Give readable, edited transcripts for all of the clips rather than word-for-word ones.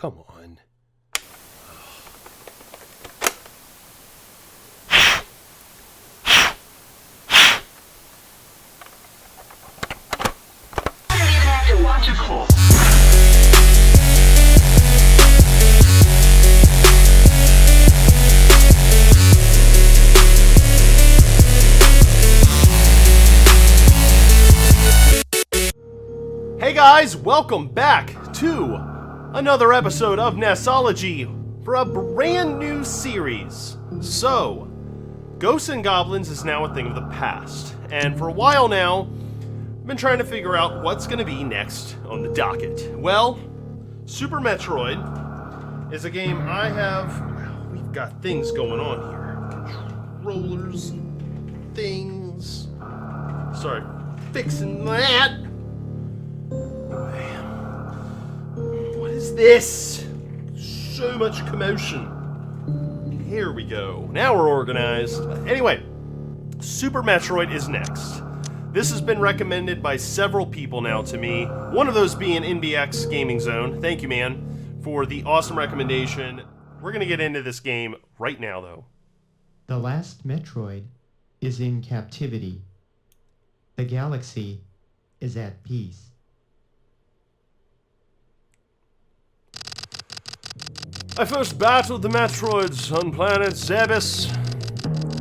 come on. Hey guys, welcome back to another episode of NESology for a brand new series. So, Ghosts and Goblins is now a thing of the past, and for a while now, I've been trying to figure out what's going to be next on the docket. Well, Super Metroid is a game I have... We've got things going on here. Controllers and things. Sorry, fixing that. What is this? So much commotion. Here we go. Now we're organized. Anyway, Super Metroid is next. This has been recommended by several people now to me. One of those being NBX Gaming Zone. Thank you, man, for the awesome recommendation. We're going to get into this game right now, though. The last Metroid is in captivity. The galaxy is at peace. I first battled the Metroids on planet Zebes.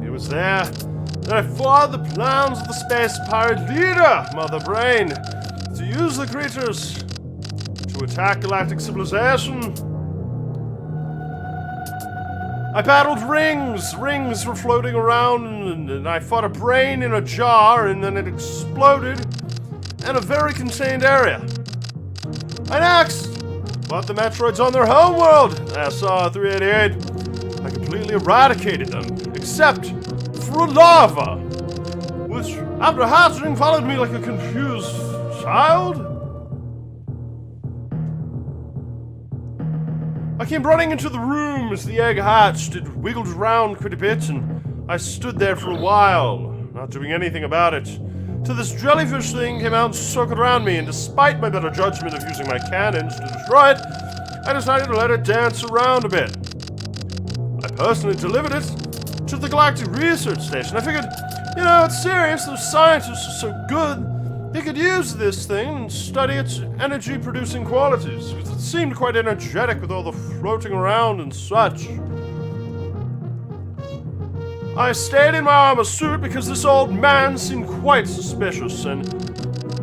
It was there that I foiled the plans of the space pirate leader, Mother Brain, to use the creatures to attack galactic civilization. I battled rings. Rings were floating around, and I fought a brain in a jar, and then it exploded in a very contained area. I next fought the Metroids on their homeworld, SR-388. I completely eradicated them, except for lava, which, after hatching, followed me like a confused child. I came running into the room as the egg hatched. It wiggled around quite a bit, and I stood there for a while, not doing anything about it, till this jellyfish thing came out and circled around me, and despite my better judgment of using my cannons to destroy it, I decided to let it dance around a bit. I personally delivered it to the Galactic Research Station. I figured, you know, it's serious, those scientists are so good, they could use this thing and study its energy-producing qualities, because it seemed quite energetic with all the floating around and such. I stayed in my armor suit because this old man seemed quite suspicious, and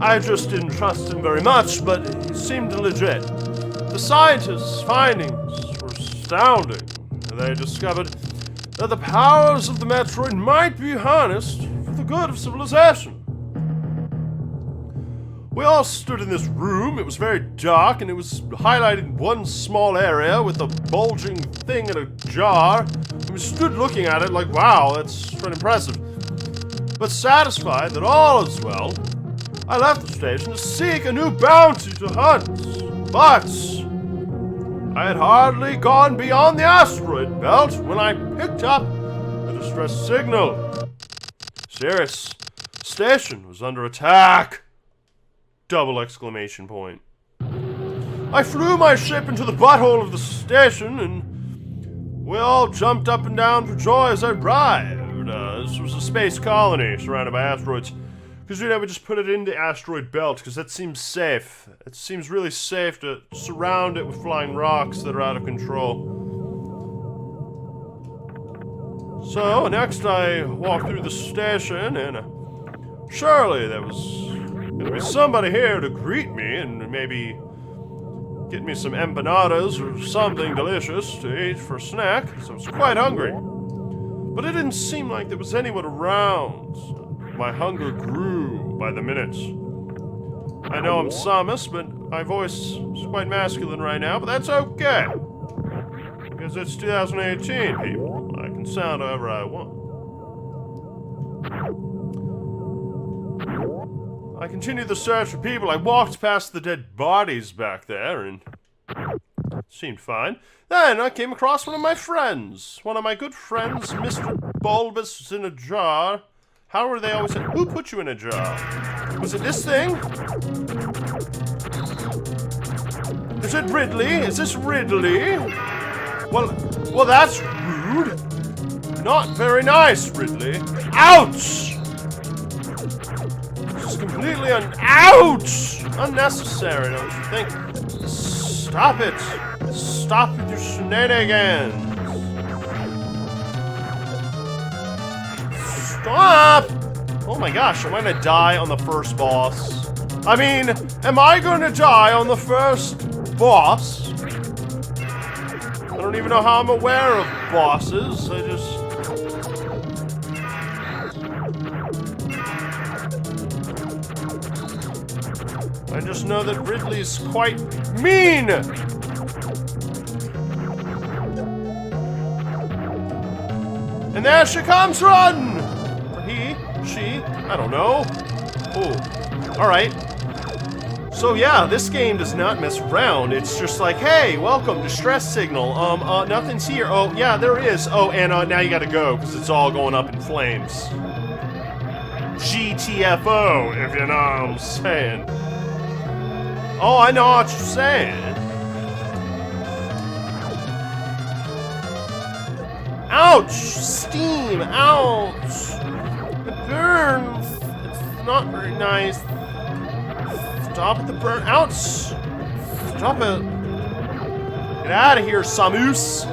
I just didn't trust him very much, but he seemed legit. The scientists' findings were astounding. They discovered that the powers of the Metroid might be harnessed for the good of civilization. We all stood in this room. It was very dark, and it was highlighted in one small area with a bulging thing in a jar. And we stood looking at it like, wow, that's quite impressive. But satisfied that all is well, I left the station to seek a new bounty to hunt. But I had hardly gone beyond the asteroid belt when I picked up a distress signal. Serious. Station was under attack. Double exclamation point. I flew my ship into the butthole of the station, and we all jumped up and down for joy as I arrived. This was a space colony surrounded by asteroids. Because, you know, we just put it in the asteroid belt, because that seems safe. It seems really safe to surround it with flying rocks that are out of control. So, next I walked through the station, and surely there was gonna be somebody here to greet me and maybe get me some empanadas or something delicious to eat for a snack, so I was quite hungry. But it didn't seem like there was anyone around. My hunger grew by the minute. I know I'm Samus, but my voice is quite masculine right now, but that's okay. Because it's 2018, people. I can sound however I want. I continued the search for people. I walked past the dead bodies back there, and it seemed fine. Then I came across one of my friends. One of my good friends, Mr. Bulbous in a jar. How are they always in? Who put you in a jar? Was it this thing? Is it Ridley? Is this Ridley? Well, that's rude. Not very nice, Ridley. Ouch! This is completely ouch! Unnecessary, don't you think? Stop it! Stop with your shenanigans! Stop! Oh my gosh, am I gonna die on the first boss? I mean, am I gonna die on the first boss? I don't even know how I'm aware of bosses. I just know that Ridley's quite mean! And there she comes, run! Or he, she, I don't know. Oh, alright. So yeah, this game does not mess around. It's just like, hey, welcome, distress signal. Nothing's here. Oh, yeah, there is. Oh, and now you gotta go, because it's all going up in flames. GTFO, if you know what I'm saying. Oh, I know what you're saying. Ouch! Steam! Ouch! It burns! It's not very nice. Stop the burn! Ouch! Stop it! Get out of here, Samus!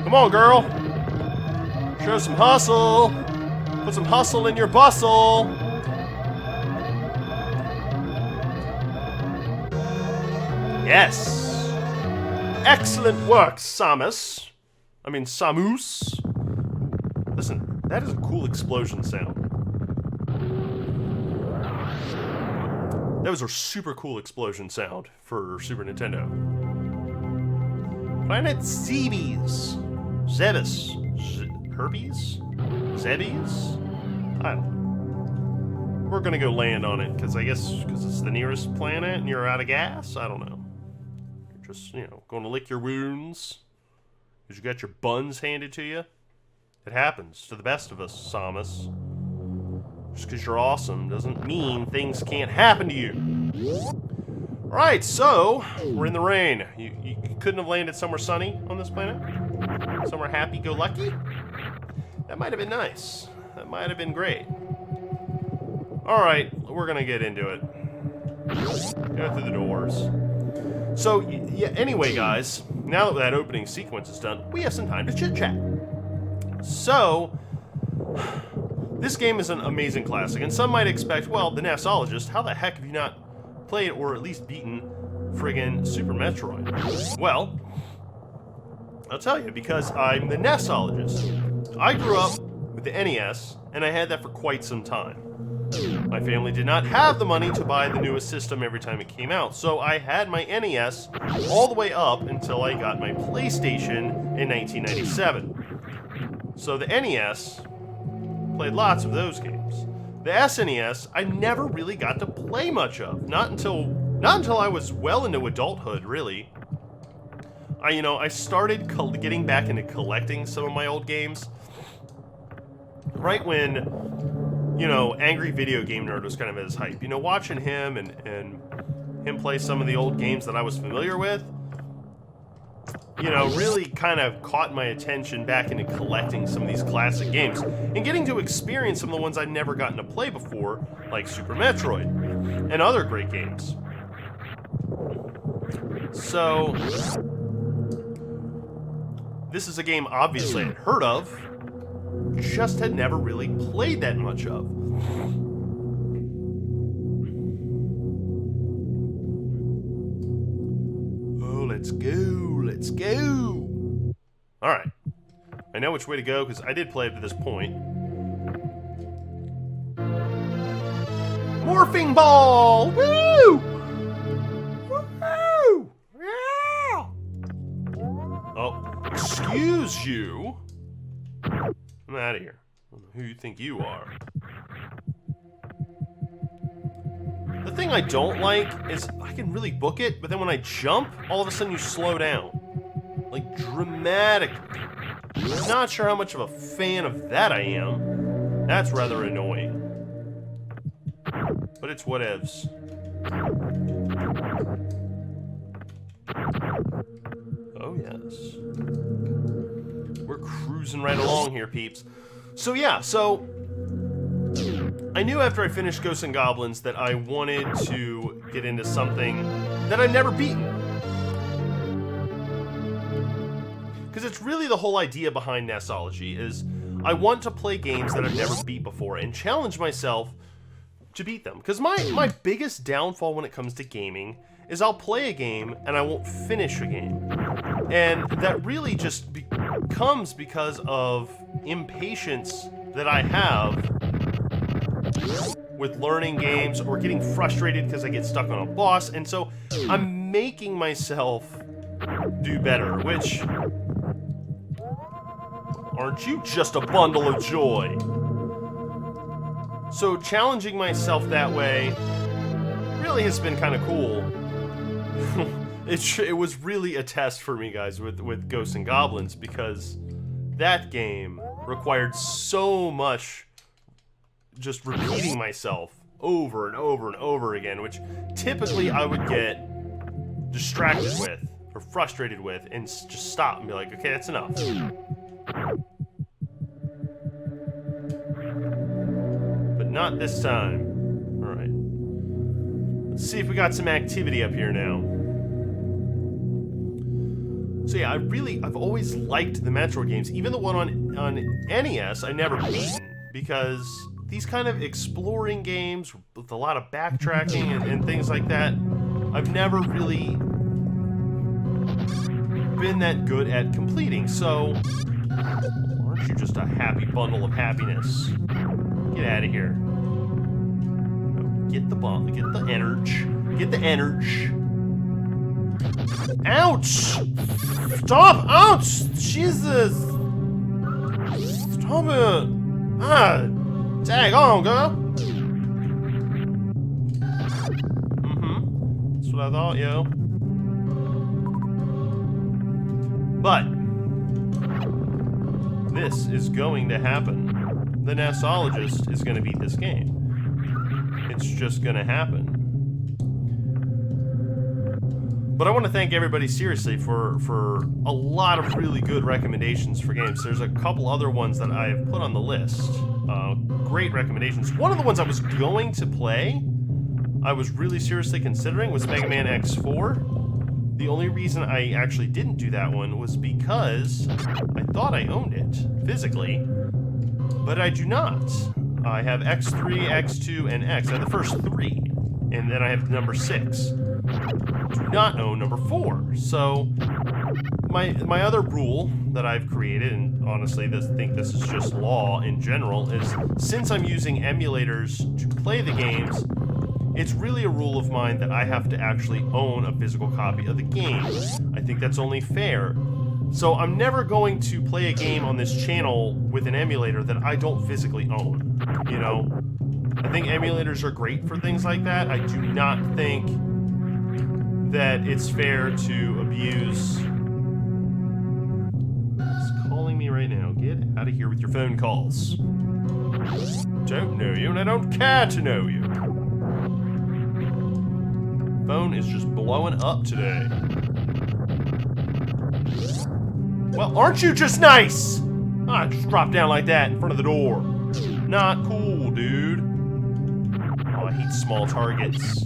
Come on, girl! Show some hustle! Put some hustle in your bustle! Yes! Excellent work, Samus! I mean, Samus. Listen, that is a cool explosion sound. That was a super cool explosion sound for Super Nintendo. Planet Zebes. Zebus. Herpes? Zebes? I don't know. We're gonna go land on it, because I guess because it's the nearest planet and you're out of gas? I don't know. You're just, you know, going to lick your wounds. Because you got your buns handed to you? It happens to the best of us, Samus. Just because you're awesome doesn't mean things can't happen to you. Alright, so, we're in the rain. You couldn't have landed somewhere sunny on this planet? Somewhere happy-go-lucky? That might have been nice. That might have been great. Alright, we're gonna get into it. Go through the doors. So, yeah, anyway, guys, now that opening sequence is done, we have some time to chit-chat. So, this game is an amazing classic, and some might expect, well, the NESologist, how the heck have you not played or at least beaten friggin' Super Metroid? Well, I'll tell you, because I'm the NESologist. I grew up with the NES, and I had that for quite some time. My family did not have the money to buy the newest system every time it came out, so I had my NES all the way up until I got my PlayStation in 1997. So the NES played lots of those games. The SNES I never really got to play much of, not until I was well into adulthood, really. I started getting back into collecting some of my old games right when, Angry Video Game Nerd was kind of at his hype. Watching him and him play some of the old games that I was familiar with, really kind of caught my attention back into collecting some of these classic games and getting to experience some of the ones I'd never gotten to play before, like Super Metroid and other great games. So, this is a game obviously I'd heard of, just had never really played that much of. Oh, let's go. Alright. I know which way to go, because I did play up to this point. Morphing ball! Woo! Woo! Yeah! Oh, excuse you. I'm out of here. I don't know who you think you are. The thing I don't like is I can really book it, but then when I jump, all of a sudden you slow down. Like, dramatically. I'm not sure how much of a fan of that I am. That's rather annoying. But it's whatevs. Oh, yes. We're cruising right along here, peeps. So, yeah, so... I knew after I finished Ghosts and Goblins that I wanted to get into something that I've never beaten. Because it's really the whole idea behind NESology is I want to play games that I've never beat before and challenge myself to beat them. Because my biggest downfall when it comes to gaming is I'll play a game and I won't finish a game. And that really just comes because of impatience that I have with learning games or getting frustrated because I get stuck on a boss. And so I'm making myself do better, which... Aren't you just a bundle of joy? So challenging myself that way really has been kind of cool. It was really a test for me, guys, with Ghosts and Goblins, because that game required so much just repeating myself over and over and over again, which typically I would get distracted with or frustrated with and just stop and be like, okay, that's enough. But not this time. Alright. Let's see if we got some activity up here now. So yeah, I've always liked the Metroid games. Even the one on NES, I never beaten, because these kind of exploring games with a lot of backtracking and things like that, I've never really been that good at completing. So, aren't you just a happy bundle of happiness? Get out of here. Get the bomb, get the energy, get the energy. Ouch! Stop! Ouch! Jesus! Stop it! Ah! Tag on, girl! Mm-hmm. That's what I thought, yo. But this is going to happen. The NESologist is going to beat this game. It's just going to happen. But I want to thank everybody seriously for a lot of really good recommendations for games. There's a couple other ones that I have put on the list. Great recommendations. One of the ones I was going to play, I was really seriously considering, was Mega Man X4. The only reason I actually didn't do that one was because I thought I owned it physically, but I do not. I have X3, X2, and X. I have the first three, and then I have number 6. Do not own number 4. So my other rule that I've created, and honestly think this is just law in general, is since I'm using emulators to play the games, it's really a rule of mine that I have to actually own a physical copy of the game. I think that's only fair. So I'm never going to play a game on this channel with an emulator that I don't physically own, you know? I think emulators are great for things like that. I do not think that it's fair to abuse... It's calling me right now. Get out of here with your phone calls. Don't know you, and I don't care to know you. Phone is just blowing up today. Well, aren't you just nice? Ah, just drop down like that in front of the door. Not cool, dude. Oh, I hate small targets.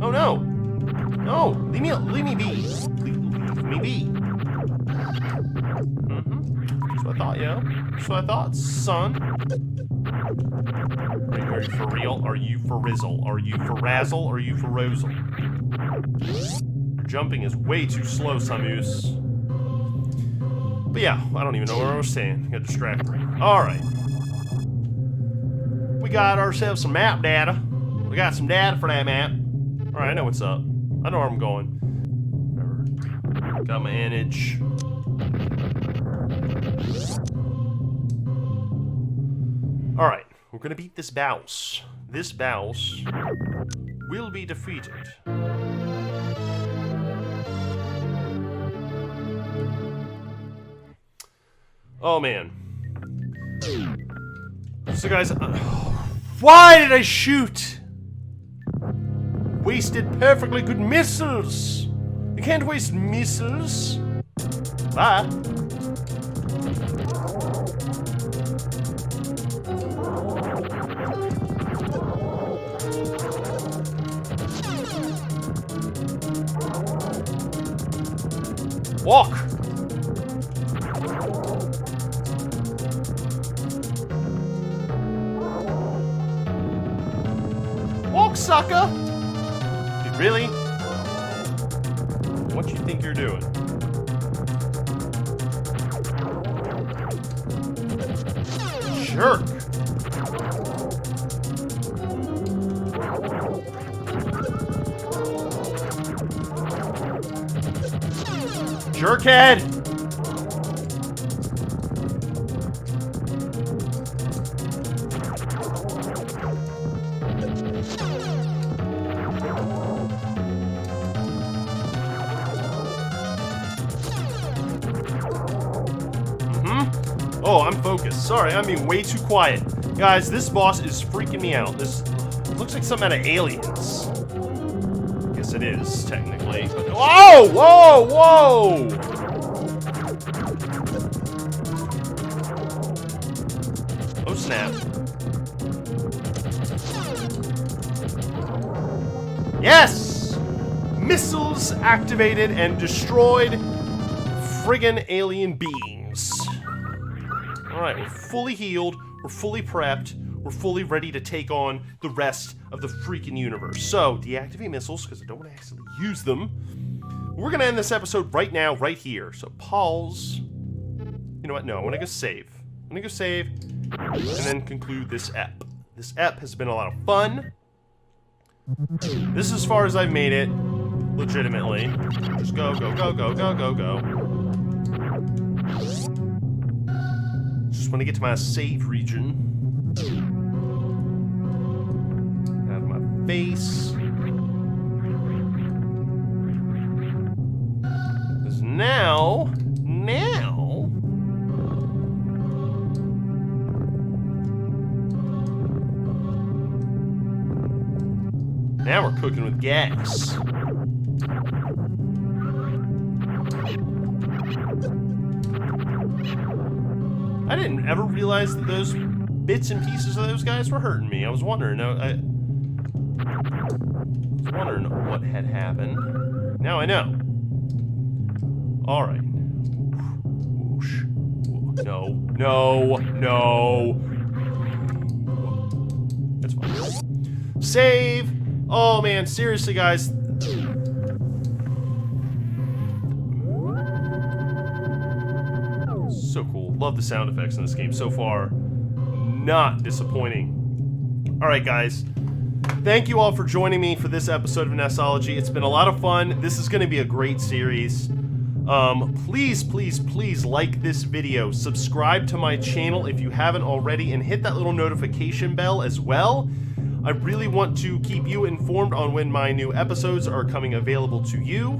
Oh no! No! Leave me be! Leave me be! That's what I thought, yo. That's what I thought, son. Are you for real? Are you for rizzle? Are you for razzle? Or are you for rosel? Your jumping is way too slow, Samus. But yeah, I don't even know what I was saying. Got distracted. Alright. We got ourselves some map data. We got some data for that map. Alright, I know what's up. I know where I'm going. Got my image. Alright, we're gonna beat this boss. This boss will be defeated. Oh, man. So, guys, why did I shoot? Wasted perfectly good missiles. You can't waste missiles. Bye. Walk. Walk, sucker. Dude, really? What you think you're doing? Jerk. Jerkhead! Oh, I'm focused. Sorry, I'm being way too quiet. Guys, this boss is freaking me out. This looks like something out of Aliens. Guess it is, technically. But whoa! Whoa! Whoa! Oh, snap. Yes! Missiles activated and destroyed friggin' alien beings. Alright, we're fully healed, we're fully prepped, we're fully ready to take on the rest of the freaking universe. So, deactivate missiles, because I don't want to accidentally use them. We're going to end this episode right now, right here. So, pause. You know what? No, I want to go save. I'm going to go save, and then conclude this ep. This ep has been a lot of fun. This is as far as I've made it, legitimately. Just go, go, go, go, go, go, go. Just want to get to my save region. Out of my face. Because now... Now we're cooking with gas. I didn't ever realize that those bits and pieces of those guys were hurting me. I was wondering. I was wondering what had happened. Now I know. All right. Whoosh. No. No. No. That's fine. Save. Oh man, seriously, guys. So cool. Love the sound effects in this game so far. Not disappointing. Alright, guys. Thank you all for joining me for this episode of NESology. It's been a lot of fun. This is going to be a great series. Please, please, please like this video. Subscribe to my channel if you haven't already, and hit that little notification bell as well. I really want to keep you informed on when my new episodes are coming available to you.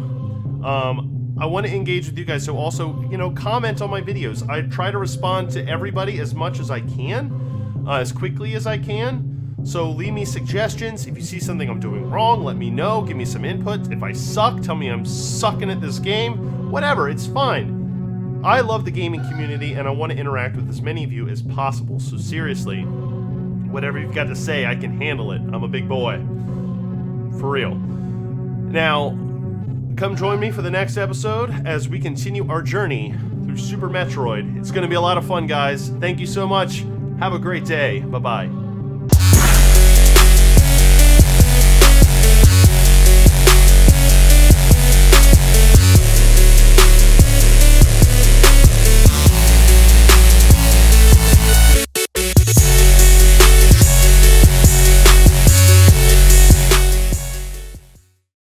I want to engage with you guys, so also, you know, comment on my videos. I try to respond to everybody as much as I can, as quickly as I can. So leave me suggestions. If you see something I'm doing wrong, let me know. Give me some input. If I suck, tell me I'm sucking at this game. Whatever, it's fine. I love the gaming community, and I want to interact with as many of you as possible. So seriously, whatever you've got to say, I can handle it. I'm a big boy. For real. Now, come join me for the next episode as we continue our journey through Super Metroid. It's going to be a lot of fun, guys. Thank you so much. Have a great day. Bye-bye.